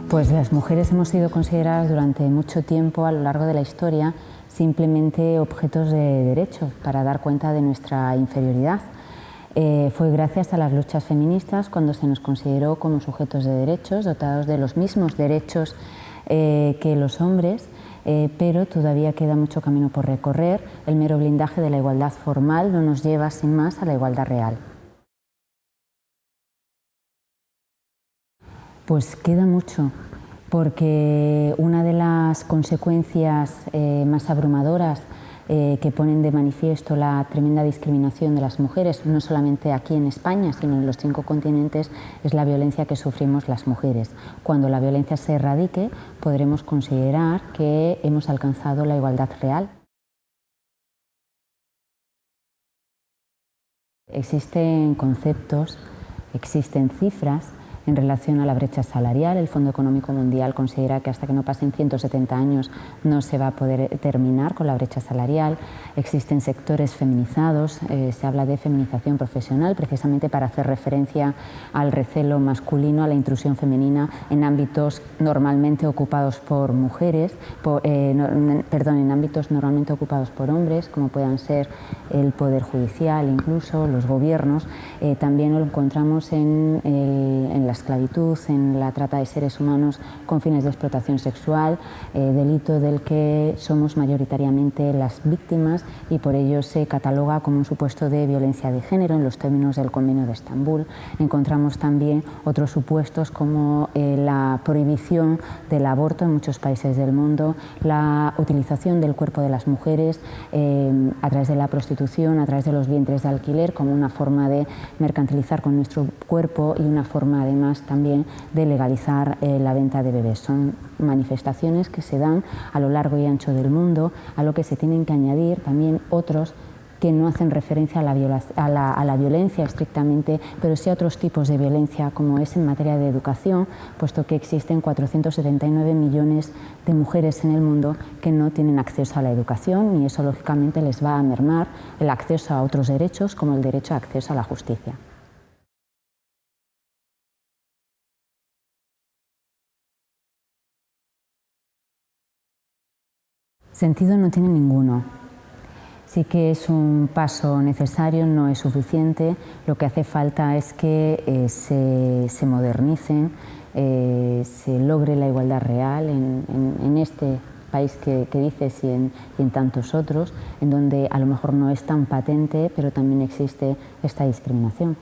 Pues las mujeres hemos sido consideradas durante mucho tiempo a lo largo de la historia simplemente objetos de derechos para dar cuenta de nuestra inferioridad. Fue gracias a las luchas feministas cuando se nos consideró como sujetos de derechos, dotados de los mismos derechos que los hombres, pero todavía queda mucho camino por recorrer. El mero blindaje de la igualdad formal no nos lleva sin más a la igualdad real. Pues queda mucho, porque una de las consecuencias más abrumadoras que ponen de manifiesto la tremenda discriminación de las mujeres, no solamente aquí en España, sino en los 5 continentes, es la violencia que sufrimos las mujeres. Cuando la violencia se erradique, podremos considerar que hemos alcanzado la igualdad real. Existen conceptos, existen cifras en relación a la brecha salarial. El Fondo Económico Mundial considera que hasta que no pasen 170 años no se va a poder terminar con la brecha salarial. Existen sectores feminizados, se habla de feminización profesional precisamente para hacer referencia al recelo masculino, a la intrusión femenina en ámbitos normalmente ocupados por mujeres, en ámbitos normalmente ocupados por hombres, como puedan ser el Poder Judicial, incluso los gobiernos. También lo encontramos en la esclavitud, en la trata de seres humanos con fines de explotación sexual, delito del que somos mayoritariamente las víctimas y por ello se cataloga como un supuesto de violencia de género en los términos del Convenio de Estambul. Encontramos también otros supuestos como la prohibición del aborto en muchos países del mundo, la utilización del cuerpo de las mujeres a través de la prostitución, a través de los vientres de alquiler como una forma de mercantilizar con nuestro cuerpo y una forma además también de legalizar la venta de bebés. Son manifestaciones que se dan a lo largo y ancho del mundo, a lo que se tienen que añadir también otros que no hacen referencia a la violencia estrictamente, pero sí a otros tipos de violencia, como es en materia de educación, puesto que existen 479 millones de mujeres en el mundo que no tienen acceso a la educación y eso lógicamente les va a mermar el acceso a otros derechos, como el derecho a acceso a la justicia. Sentido no tiene ninguno. Sí que es un paso necesario, no es suficiente. Lo que hace falta es que se modernicen, se logre la igualdad real en este país que dices y en tantos otros, en donde a lo mejor no es tan patente, pero también existe esta discriminación.